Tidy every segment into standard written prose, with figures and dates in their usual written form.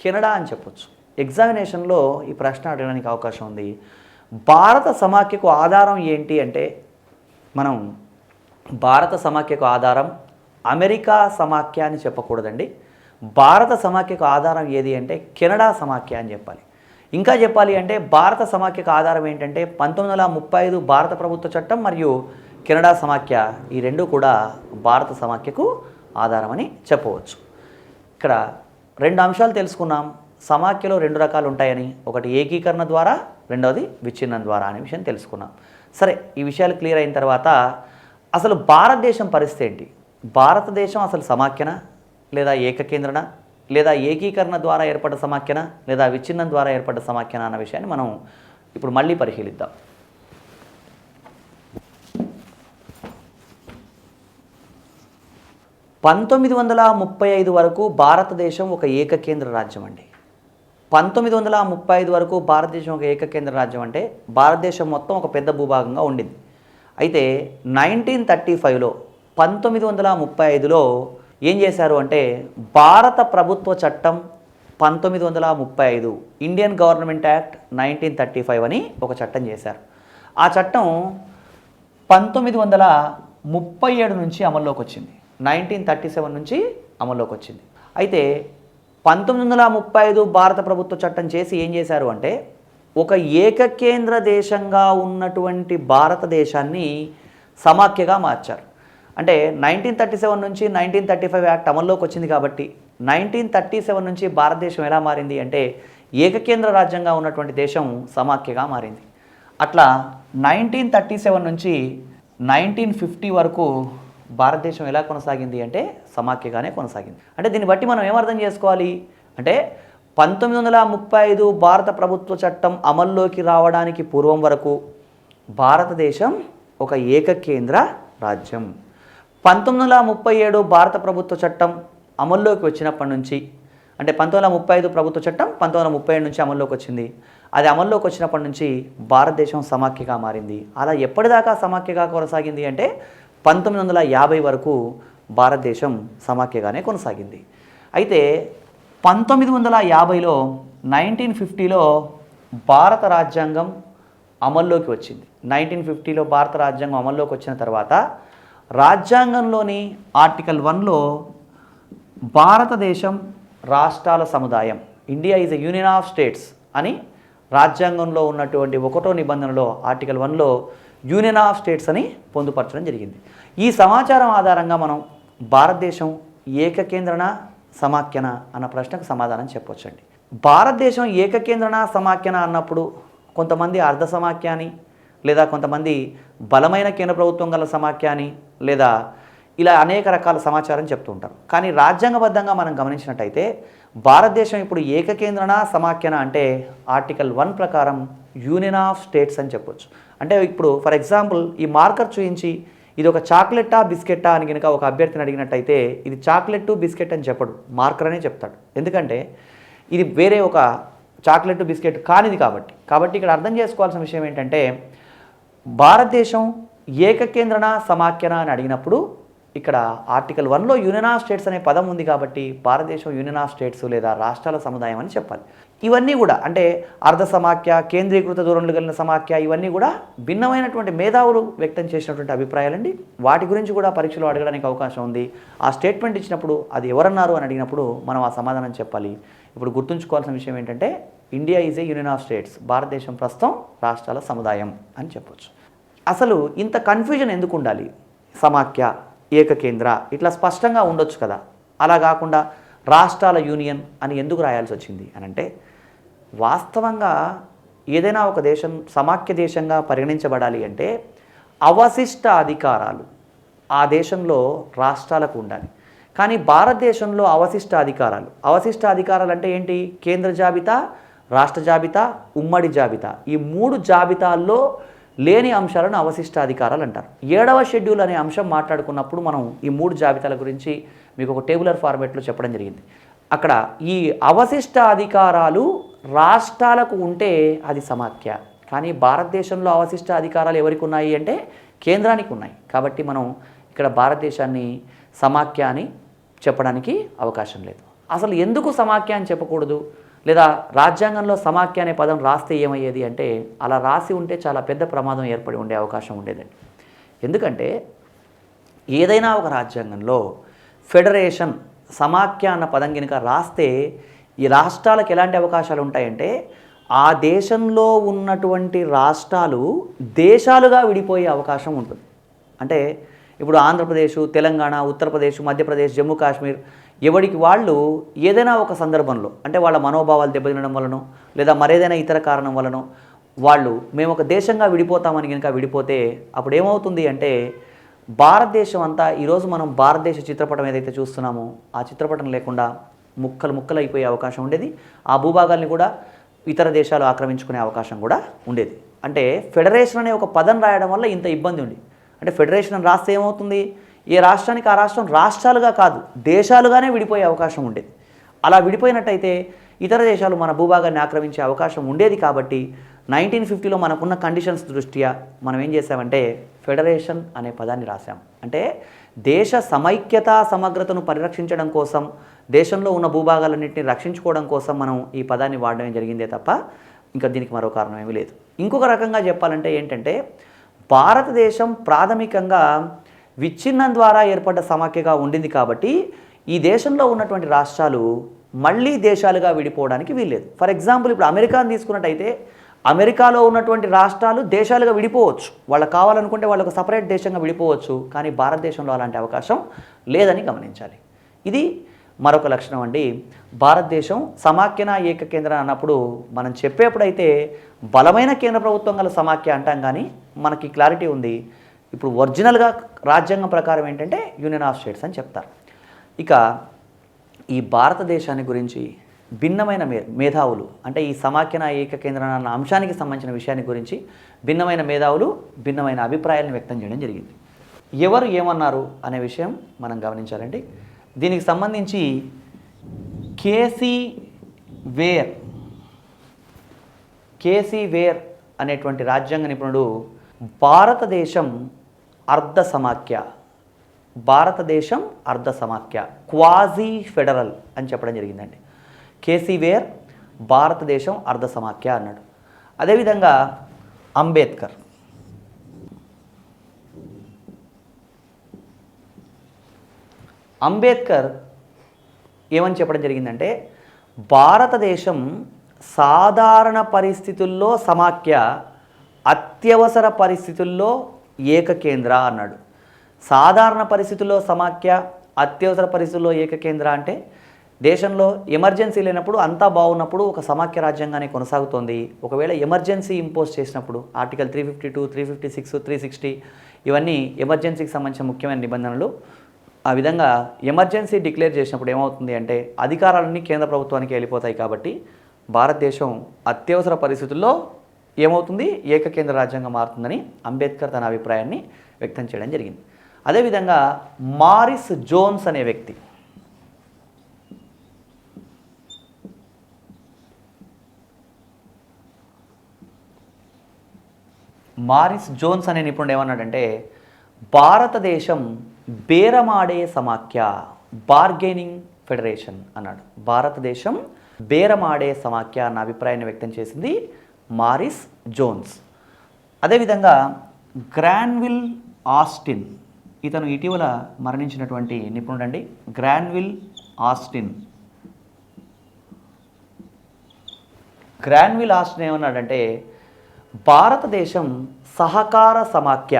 Canada అని చెప్పొచ్చు. ఎగ్జామినేషన్లో ఈ ప్రశ్న అడగడానికి అవకాశం ఉంది. భారత సమాఖ్యకు ఆధారం ఏంటి అంటే మనం భారత సమాఖ్యకు ఆధారం అమెరికా సమాఖ్య అని చెప్పకూడదండి. భారత సమాఖ్యకు ఆధారం ఏది అంటే కెనడా సమాఖ్య అని చెప్పాలి. ఇంకా చెప్పాలి అంటే భారత సమాఖ్యకు ఆధారం ఏంటంటే 1935 భారత ప్రభుత్వ చట్టం మరియు కెనడా సమాఖ్య, ఈ రెండు కూడా భారత సమాఖ్యకు ఆధారమని చెప్పవచ్చు. ఇక్కడ రెండు అంశాలు తెలుసుకున్నాం. సమాఖ్యలో రెండు రకాలు ఉంటాయని, ఒకటి ఏకీకరణ ద్వారా, రెండవది విచ్ఛిన్నం ద్వారా అనే విషయం తెలుసుకున్నాం. సరే, ఈ విషయాలు క్లియర్ అయిన తర్వాత అసలు భారతదేశం పరిస్థితి ఏంటి? భారతదేశం అసలు సమాఖ్యన లేదా ఏకకేంద్రణ లేదా ఏకీకరణ ద్వారా ఏర్పడ్డ సమాఖ్యన లేదా విచ్ఛిన్నం ద్వారా ఏర్పడ్డ సమాఖ్యన అన్న విషయాన్ని మనం ఇప్పుడు మళ్ళీ పరిశీలిద్దాం. పంతొమ్మిది 1935 వరకు భారతదేశం ఒక ఏకకేంద్ర రాజ్యం అండి. 1935 వరకు భారతదేశం ఒక ఏకకేంద్ర రాజ్యం అంటే భారతదేశం మొత్తం ఒక పెద్ద భూభాగంగా ఉండింది. అయితే 1935లో 1935లో ఏం చేశారు అంటే భారత ప్రభుత్వ చట్టం 1935 ఇండియన్ గవర్నమెంట్ యాక్ట్ 1935 అని ఒక చట్టం చేశారు. ఆ చట్టం 1937 నుంచి అమల్లోకి వచ్చింది. 1937 నుంచి అమల్లోకి వచ్చింది. అయితే 1935 భారత ప్రభుత్వ చట్టం చేసి ఏం చేశారు అంటే ఒక ఏకకేంద్ర దేశంగా ఉన్నటువంటి భారతదేశాన్ని సమాఖ్యగా మార్చారు. అంటే 1937 నుంచి 1935 యాక్ట్ అమల్లోకి వచ్చింది కాబట్టి 1937 నుంచి భారతదేశం ఎలా మారింది అంటే ఏకకేంద్ర రాజ్యంగా ఉన్నటువంటి దేశం సమాఖ్యగా మారింది. అట్లా 1937 నుంచి 1950 వరకు భారతదేశం ఎలా కొనసాగింది అంటే సమాఖ్యగానే కొనసాగింది. అంటే దీన్ని బట్టి మనం ఏమర్థం చేసుకోవాలి అంటే 1935 భారత ప్రభుత్వ చట్టం అమల్లోకి రావడానికి పూర్వం వరకు భారతదేశం ఒక ఏకకేంద్ర రాజ్యం. 1937 భారత ప్రభుత్వ చట్టం అమల్లోకి వచ్చినప్పటి నుంచి అంటే 1935 ప్రభుత్వ చట్టం 1937 నుంచి అమల్లోకి వచ్చింది. అది అమల్లోకి వచ్చినప్పటి నుంచి భారతదేశం సమాఖ్యగా మారింది. అలా ఎప్పటిదాకా సమాఖ్యగా కొనసాగింది అంటే 1950 వరకు భారతదేశం సమాఖ్యగానే కొనసాగింది. అయితే 1950లో 1950లో భారత రాజ్యాంగం అమల్లోకి వచ్చింది. 1950లో భారత రాజ్యాంగం అమల్లోకి వచ్చిన తర్వాత రాజ్యాంగంలోని ఆర్టికల్ 1లో భారతదేశం రాష్ట్రాల సముదాయం, India is a union of states అని రాజ్యాంగంలో ఉన్నటువంటి 1వ నిబంధనలో ఆర్టికల్ 1లో యూనియన్ ఆఫ్ స్టేట్స్ అని పొందుపరచడం జరిగింది. ఈ సమాచారం ఆధారంగా మనం భారతదేశం ఏకకేంద్రణ సమాఖ్యన అన్న ప్రశ్నకు సమాధానం చెప్పవచ్చండి. భారతదేశం ఏకకేంద్రణ సమాఖ్యన అన్నప్పుడు కొంతమంది అర్ధ సమాఖ్య అని, లేదా కొంతమంది బలమైన కేంద్ర ప్రభుత్వం గల సమాఖ్య అని, లేదా ఇలా అనేక రకాల సమాచారం చెప్తూ ఉంటారు. కానీ రాజ్యాంగబద్ధంగా మనం గమనించినట్టయితే భారతదేశం ఇప్పుడు ఏకకేంద్రణ సమాఖ్యన అంటే ఆర్టికల్ 1 ప్రకారం యూనియన్ ఆఫ్ స్టేట్స్ అని చెప్పొచ్చు. అంటే ఇప్పుడు ఫర్ ఎగ్జాంపుల్ ఈ మార్కర్ చూపించి ఇది ఒక చాక్లెట్టా బిస్కెట్టా అని కనుక ఒక అభ్యర్థిని అడిగినట్టయితే ఇది చాక్లెట్ బిస్కెట్ అని చెప్పడు, మార్కర్ అనే చెప్తాడు. ఎందుకంటే ఇది వేరే ఒక చాక్లెట్ బిస్కెట్ కానిది కాబట్టి ఇక్కడ అర్థం చేసుకోవాల్సిన విషయం ఏంటంటే భారతదేశం ఏకకేంద్రణ సమాఖ్యన అని అడిగినప్పుడు ఇక్కడ ఆర్టికల్ 1లో యూనియన్ ఆఫ్ స్టేట్స్ అనే పదం ఉంది కాబట్టి భారతదేశం యూనియన్ ఆఫ్ స్టేట్స్ లేదా రాష్ట్రాల సముదాయం అని చెప్పాలి. ఇవన్నీ కూడా అంటే అర్ధ సమాఖ్య, కేంద్రీకృత ధోరణులు కలిగిన సమాఖ్య, ఇవన్నీ కూడా భిన్నమైనటువంటి మేధావులు వ్యక్తం చేసినటువంటి అభిప్రాయాలండి. వాటి గురించి కూడా పరీక్షలో అడగడానికి అవకాశం ఉంది. ఆ స్టేట్మెంట్ ఇచ్చినప్పుడు అది ఎవరన్నారు అని అడిగినప్పుడు మనం ఆ సమాధానం చెప్పాలి. ఇప్పుడు గుర్తుంచుకోవాల్సిన విషయం ఏంటంటే India is A union of states, భారతదేశం ప్రస్తుతం రాష్ట్రాల సముదాయం అని చెప్పొచ్చు. అసలు ఇంత కన్ఫ్యూజన్ ఎందుకు ఉండాలి? సమాఖ్య, ఏకకేంద్ర ఇట్లా స్పష్టంగా ఉండొచ్చు కదా, అలా కాకుండా రాష్ట్రాల యూనియన్ అని ఎందుకు రాయాల్సి వచ్చింది అని అంటే వాస్తవంగా ఏదైనా ఒక దేశం సమాఖ్య దేశంగా పరిగణించబడాలి అంటే అవశిష్ట అధికారాలు ఆ దేశంలో రాష్ట్రాలకు ఉండాలి. కానీ భారతదేశంలో అవశిష్ట అధికారాలు అంటే ఏంటి? కేంద్ర జాబితా, రాష్ట్ర జాబితా, ఉమ్మడి జాబితా, ఈ 3 జాబితాల్లో లేని అంశాలను అవశిష్ట అధికారాలు అంటారు. 7వ షెడ్యూల్ అనే అంశం మాట్లాడుకున్నప్పుడు మనం ఈ 3 జాబితాల గురించి మీకు ఒక టేబులర్ ఫార్మేట్లో చెప్పడం జరిగింది. అక్కడ ఈ అవశిష్ట అధికారాలు రాష్ట్రాలకు ఉంటే అది సమాఖ్య. కానీ భారతదేశంలో అవశిష్ట అధికారాలు ఎవరికి ఉన్నాయి అంటే కేంద్రానికి ఉన్నాయి. కాబట్టి మనం ఇక్కడ భారతదేశాన్ని సమాఖ్య అని చెప్పడానికి అవకాశం లేదు. అసలు ఎందుకు సమాఖ్య అని చెప్పకూడదు, లేదా రాజ్యాంగంలో సమాఖ్య అనే పదం రాస్తే ఏమయ్యేది అంటే అలా రాసి ఉంటే చాలా పెద్ద ప్రమాదం ఏర్పడి ఉండే అవకాశం ఉండేదండి. ఎందుకంటే ఏదైనా ఒక రాజ్యాంగంలో ఫెడరేషన్, సమాఖ్య అన్న పదం కనుక రాస్తే ఈ రాష్ట్రాలకు ఎలాంటి అవకాశాలు ఉంటాయంటే ఆ దేశంలో ఉన్నటువంటి రాష్ట్రాలు దేశాలుగా విడిపోయే అవకాశం ఉంటుంది. అంటే ఇప్పుడు ఆంధ్రప్రదేశ్, తెలంగాణ, ఉత్తరప్రదేశ్, మధ్యప్రదేశ్, జమ్మూ కాశ్మీర్ ఎవరికి వాళ్ళు ఏదైనా ఒక సందర్భంలో అంటే వాళ్ళ మనోభావాలు దెబ్బతినడం వలనో లేదా మరేదైనా ఇతర కారణం వలనో వాళ్ళు మేము ఒక దేశంగా విడిపోతామని కనుక విడిపోతే అప్పుడు ఏమవుతుంది అంటే భారతదేశం అంతా ఈరోజు మనం భారతదేశ చిత్రపటం ఏదైతే చూస్తున్నామో ఆ చిత్రపటం లేకుండా ముక్కలు ముక్కలు అయిపోయే అవకాశం ఉండేది. ఆ భూభాగాల్ని కూడా ఇతర దేశాలు ఆక్రమించుకునే అవకాశం కూడా ఉండేది. అంటే ఫెడరేషన్ అనే ఒక పదం రాయడం వల్ల ఇంత ఇబ్బంది ఉంది. అంటే ఫెడరేషన్ అని రాస్తే ఏమవుతుంది, ఏ రాష్ట్రానికి ఆ రాష్ట్రం రాష్ట్రాలుగా కాదు దేశాలుగానే విడిపోయే అవకాశం ఉండేది. అలా విడిపోయినట్టయితే ఇతర దేశాలు మన భూభాగాన్ని ఆక్రమించే అవకాశం ఉండేది. కాబట్టి 1950లో మనకున్న కండిషన్స్ దృష్ట్యా మనం ఏం చేసామంటే ఫెడరేషన్ అనే పదాన్ని రాసాం. అంటే దేశ సమైక్యత సమగ్రతను పరిరక్షించడం కోసం, దేశంలో ఉన్న భూభాగాలన్నింటినీ రక్షించుకోవడం కోసం మనం ఈ పదాన్ని వాడడం జరిగిందే తప్ప ఇంకా దీనికి మరో కారణం ఏమీ లేదు. ఇంకొక రకంగా చెప్పాలంటే ఏంటంటే భారతదేశం ప్రాథమికంగా విచ్ఛిన్నం ద్వారా ఏర్పడ్డ సమాఖ్యగా ఉండింది. కాబట్టి ఈ దేశంలో ఉన్నటువంటి రాష్ట్రాలు మళ్ళీ దేశాలుగా విడిపోవడానికి వీల్లేదు. ఫర్ ఎగ్జాంపుల్ ఇప్పుడు అమెరికాను తీసుకున్నట్టయితే అమెరికాలో ఉన్నటువంటి రాష్ట్రాలు దేశాలుగా విడిపోవచ్చు, వాళ్ళకి కావాలనుకుంటే వాళ్ళకు సపరేట్ దేశంగా విడిపోవచ్చు. కానీ భారతదేశంలో అలాంటి అవకాశం లేదని గమనించాలి. ఇది మరొక లక్షణం అండి. భారతదేశం సమాఖ్యన ఏకకేంద్ర అన్నప్పుడు మనం చెప్పేప్పుడైతే బలమైన కేంద్ర ప్రభుత్వం గల సమాఖ్య అంటాం, కానీ మనకి క్లారిటీ ఉంది. ఇప్పుడు ఒరిజినల్గా రాజ్యాంగం ప్రకారం ఏంటంటే యూనియన్ ఆఫ్ స్టేట్స్ అని చెప్తారు. ఇక ఈ భారతదేశాన్ని గురించి భిన్నమైన మేధావులు అంటే ఈ సమాఖ్యన ఏకకేంద్ర అన్న అంశానికి సంబంధించిన విషయాన్ని గురించి భిన్నమైన మేధావులు భిన్నమైన అభిప్రాయాలను వ్యక్తం చేయడం జరిగింది. ఎవరు ఏమన్నారు అనే విషయం మనం గమనించాలండి. దీనికి సంబంధించి కేసీ వేర్ అనేటువంటి రాజ్యాంగ నిపుణుడు భారతదేశం అర్ధ సమాఖ్య క్వాజీ ఫెడరల్ అని చెప్పడం జరిగిందండి. కేసీ వేర్ భారతదేశం అర్ధ సమాఖ్య అన్నాడు. అదేవిధంగా అంబేద్కర్ ఏమని చెప్పడం జరిగిందంటే భారతదేశం సాధారణ పరిస్థితుల్లో సమాఖ్య, అత్యవసర పరిస్థితుల్లో ఏకకేంద్ర అన్నాడు. సాధారణ పరిస్థితుల్లో సమాఖ్య, అత్యవసర పరిస్థితుల్లో ఏకకేంద్ర అంటే దేశంలో ఎమర్జెన్సీ లేనప్పుడు అంతా బాగున్నప్పుడు ఒక సమాఖ్య రాజ్యాంగాన్ని కొనసాగుతోంది. ఒకవేళ ఎమర్జెన్సీ ఇంపోజ్ చేసినప్పుడు ఆర్టికల్ 352, 356, 360 ఇవన్నీ ఎమర్జెన్సీకి సంబంధించిన ముఖ్యమైన నిబంధనలు. ఆ విధంగా ఎమర్జెన్సీ డిక్లేర్ చేసినప్పుడు ఏమవుతుంది అంటే అధికారాలన్నీ కేంద్ర ప్రభుత్వానికి వెళ్ళిపోతాయి. కాబట్టి భారతదేశం అత్యవసర పరిస్థితుల్లో ఏమవుతుంది, ఏకకేంద్ర రాజ్యాంగం మారుతుందని అంబేద్కర్ తన అభిప్రాయాన్ని వ్యక్తం చేయడం జరిగింది. అదేవిధంగా మారిస్ జోన్స్ అనే వ్యక్తి, అనే నిపుణుడు ఏమన్నాడంటే భారతదేశం బేరమాడే సమాఖ్య, బార్గెనింగ్ ఫెడరేషన్ అన్నాడు. భారతదేశం బేరమాడే సమాఖ్య అన్న అభిప్రాయాన్ని వ్యక్తం చేసింది మారిస్ జోన్స్. అదేవిధంగా గ్రాన్విల్ ఆస్టిన్, ఇతను ఇటీవల మరణించినటువంటి నిపుణుడు అండి. గ్రాన్విల్ ఆస్టిన్ ఏమన్నాడంటే భారతదేశం సహకార సమాఖ్య,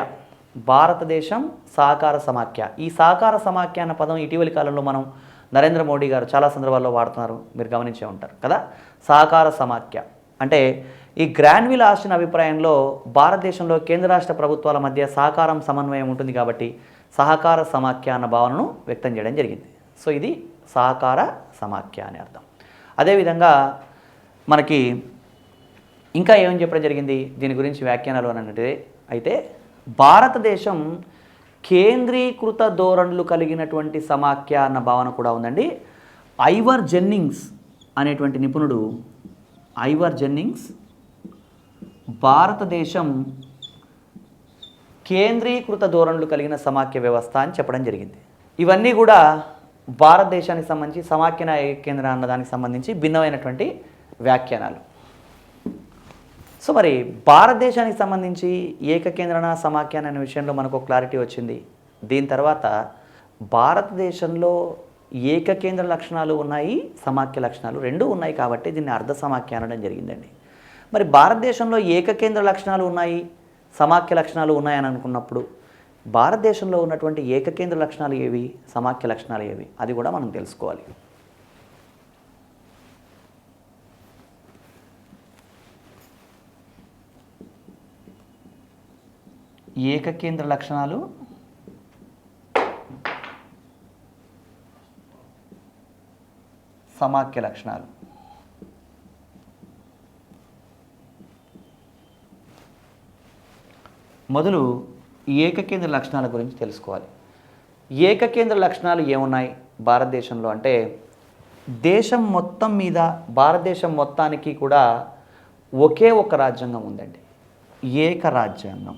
ఈ సహకార సమాఖ్య అన్న పదం ఇటీవలి కాలంలో మనం నరేంద్ర మోడీ గారు చాలా సందర్భాల్లో వాడుతున్నారు, మీరు గమనించే ఉంటారు కదా. సహకార సమాఖ్య అంటే ఈ గ్రాన్విల్ ఆస్టిన్ అభిప్రాయంలో భారతదేశంలో కేంద్ర రాష్ట్ర ప్రభుత్వాల మధ్య సహకారం సమన్వయం ఉంటుంది కాబట్టి సహకార సమాఖ్య అన్న భావనను వ్యక్తం చేయడం జరిగింది. సో ఇది సహకార సమాఖ్య అని అర్థం. అదేవిధంగా మనకి ఇంకా ఏమని చెప్పడం జరిగింది దీని గురించి వ్యాఖ్యానాలు అని అయితే భారతదేశం కేంద్రీకృత ధోరణులు కలిగినటువంటి సమాఖ్య అన్న భావన కూడా ఉందండి. ఐవర్ జెన్నింగ్స్ అనేటువంటి నిపుణుడు, భారతదేశం కేంద్రీకృత ధోరణులు కలిగిన సమాఖ్య వ్యవస్థ అని చెప్పడం జరిగింది. ఇవన్నీ కూడా భారతదేశానికి సంబంధించి సమాఖ్యన ఏకకేంద్ర అన్న దానికి సంబంధించి భిన్నమైనటువంటి వ్యాఖ్యానాలు. సో మరి భారతదేశానికి సంబంధించి ఏకకేంద్రన సమాఖ్యాన అనే విషయంలో మనకు క్లారిటీ వచ్చింది. దీని తర్వాత భారతదేశంలో ఏకకేంద్ర లక్షణాలు ఉన్నాయి, సమాఖ్య లక్షణాలు రెండూ ఉన్నాయి కాబట్టి దీన్ని అర్ధ సమాఖ్య అనడం జరిగిందండి. మరి భారతదేశంలో ఏకకేంద్ర లక్షణాలు ఉన్నాయి, సమాఖ్య లక్షణాలు ఉన్నాయని అనుకున్నప్పుడు భారతదేశంలో ఉన్నటువంటి ఏకకేంద్ర లక్షణాలు ఏవి, సమాఖ్య లక్షణాలు ఏవి, అది కూడా మనం తెలుసుకోవాలి. ఏకకేంద్ర లక్షణాలు, సమాఖ్య లక్షణాలు. మొదలు ఏకకేంద్ర లక్షణాల గురించి తెలుసుకోవాలి. ఏకకేంద్ర లక్షణాలు ఏమున్నాయి భారతదేశంలో అంటే, దేశం మొత్తం మీద భారతదేశం మొత్తానికి కూడా ఒకే ఒక రాజ్యాంగం ఉందండి, ఏకరాజ్యాంగం.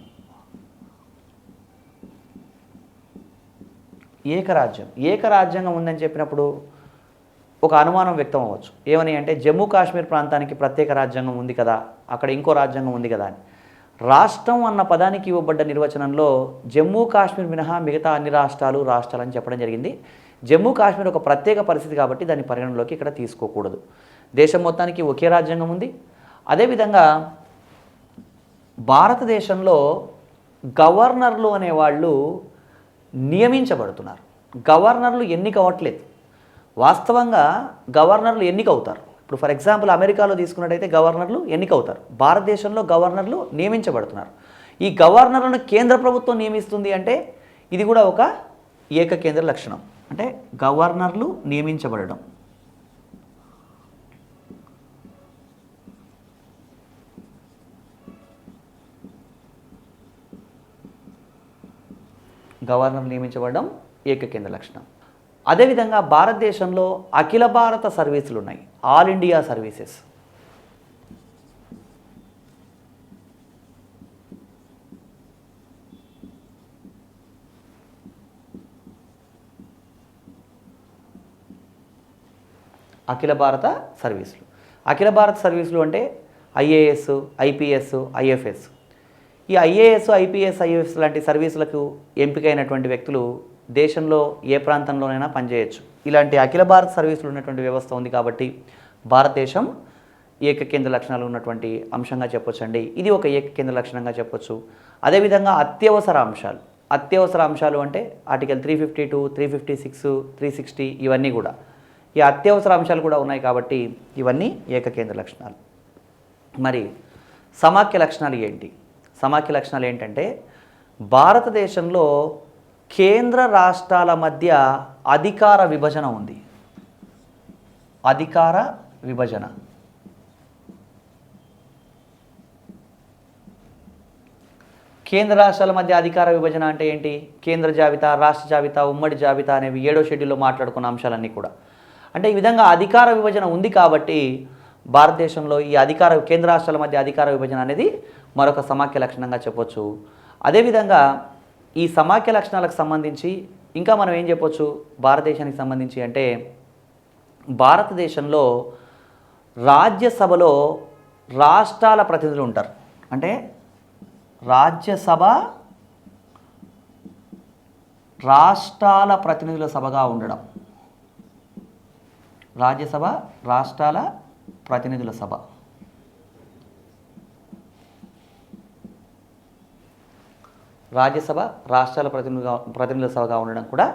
ఏకరాజ్యాంగం ఉందని చెప్పినప్పుడు ఒక అనుమానం వ్యక్తం అవ్వచ్చు. ఏమని అంటే, జమ్మూ కాశ్మీర్ ప్రాంతానికి ప్రత్యేక రాజ్యాంగం ఉంది కదా, అక్కడ ఇంకో రాజ్యాంగం ఉంది కదా అని. రాష్ట్రం అన్న పదానికి ఇవ్వబడ్డ నిర్వచనంలో జమ్మూ కాశ్మీర్ మినహా మిగతా అన్ని రాష్ట్రాలు అని చెప్పడం జరిగింది. జమ్మూ కాశ్మీర్ ఒక ప్రత్యేక పరిస్థితి కాబట్టి దాన్ని పరిగణలోకి ఇక్కడ తీసుకోకూడదు. దేశం మొత్తానికి ఒకే రాజ్యాంగం ఉంది. అదేవిధంగా భారతదేశంలో గవర్నర్లు అనేవాళ్ళు నియమించబడుతున్నారు. గవర్నర్లు ఎన్నిక అవ్వట్లేదు. వాస్తవంగా గవర్నర్లు ఎన్నిక అవుతారు. ఇప్పుడు ఫర్ ఎగ్జాంపుల్ అమెరికాలో తీసుకున్నట్టయితే గవర్నర్లు ఎన్నికవుతారు. భారతదేశంలో గవర్నర్లు నియమించబడుతున్నారు. ఈ గవర్నర్లను కేంద్ర ప్రభుత్వం నియమిస్తుంది అంటే ఇది కూడా ఒక ఏకకేంద్ర లక్షణం. అంటే గవర్నర్లు నియమించబడడం. గవర్నర్ నియమించబడడం ఏకకేంద్ర లక్షణం. అదేవిధంగా భారతదేశంలో అఖిల భారత సర్వీసులు ఉన్నాయి, ఆల్ ఇండియా సర్వీసెస్. అఖిల భారత సర్వీసులు. అఖిల భారత సర్వీసులు అంటే ఐఏఎస్, ఐపీఎస్, ఐఎఫ్ఎస్. ఈ ఐఏఎస్, ఐపీఎస్, ఐఎఫ్ఎస్ లాంటి సర్వీసులకు ఎంపికైనటువంటి వ్యక్తులు దేశంలో ఏ ప్రాంతంలోనైనా పనిచేయచ్చు. ఇలాంటి అఖిల భారత సర్వీసులు ఉన్నటువంటి వ్యవస్థ ఉంది కాబట్టి భారతదేశం ఏకకేంద్ర లక్షణాలు ఉన్నటువంటి అంశంగా చెప్పొచ్చండి. ఇది ఒక ఏకకేంద్ర లక్షణంగా చెప్పొచ్చు. అదేవిధంగా అత్యవసర అంశాలు అంటే ఆర్టికల్ 352, 356, 360 ఇవన్నీ కూడా ఈ అత్యవసర అంశాలు కూడా ఉన్నాయి కాబట్టి ఇవన్నీ ఏకకేంద్ర లక్షణాలు. మరి సమాఖ్య లక్షణాలు ఏంటి? సమాఖ్య లక్షణాలు ఏంటంటే, భారతదేశంలో కేంద్ర రాష్ట్రాల మధ్య అధికార విభజన ఉంది. అధికార విభజన. కేంద్ర రాష్ట్రాల మధ్య అధికార విభజన అంటే ఏంటి? కేంద్ర జాబితా, రాష్ట్ర జాబితా, ఉమ్మడి జాబితా అనేవి 7వ షెడ్యూల్లో మాట్లాడుకున్న అంశాలన్నీ కూడా. అంటే ఈ విధంగా అధికార విభజన ఉంది కాబట్టి భారతదేశంలో ఈ కేంద్ర రాష్ట్రాల మధ్య అధికార విభజన అనేది మరొక సమాఖ్య లక్షణంగా చెప్పొచ్చు. అదేవిధంగా ఈ సమాఖ్య లక్షణాలకు సంబంధించి ఇంకా మనం ఏం చెప్పొచ్చు భారతదేశానికి సంబంధించి అంటే, భారతదేశంలో రాజ్యసభలో రాష్ట్రాల ప్రతినిధులు ఉంటారు. అంటే రాజ్యసభ రాష్ట్రాల ప్రతినిధుల సభగా ఉండడం. రాజ్యసభ రాష్ట్రాల ప్రతినిధుల సభ. రాజ్యసభ రాష్ట్రాల ప్రతినిధుల సభగా ఉండడం కూడా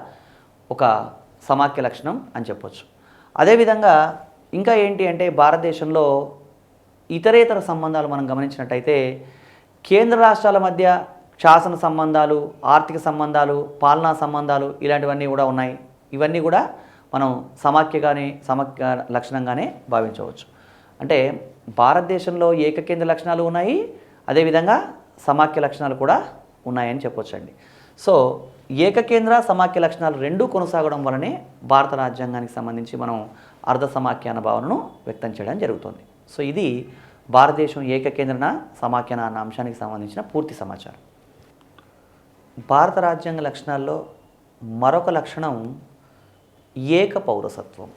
ఒక సమాఖ్య లక్షణం అని చెప్పొచ్చు. అదేవిధంగా ఇంకా ఏంటి అంటే, భారతదేశంలో ఇతరేతర సంబంధాలు మనం గమనించినట్టయితే కేంద్ర రాష్ట్రాల మధ్య శాసన సంబంధాలు, ఆర్థిక సంబంధాలు, పాలనా సంబంధాలు ఇలాంటివన్నీ కూడా ఉన్నాయి. ఇవన్నీ కూడా మనం సమాఖ్య లక్షణంగానే భావించవచ్చు. అంటే భారతదేశంలో ఏకకేంద్ర లక్షణాలు ఉన్నాయి, అదేవిధంగా సమాఖ్య లక్షణాలు కూడా ఉన్నాయని చెప్పొచ్చండి. సో ఏకకేంద్ర సమాఖ్య లక్షణాలు రెండూ కొనసాగడం వలనే భారత రాజ్యాంగానికి సంబంధించి మనం అర్ధ సమాఖ్య అన్న భావనను వ్యక్తం చేయడం జరుగుతుంది. సో ఇది భారతదేశం ఏకకేంద్రన సమాఖ్యన అన్న అంశానికి సంబంధించిన పూర్తి సమాచారం. భారత రాజ్యాంగ లక్షణాల్లో మరొక లక్షణం ఏక పౌరసత్వం.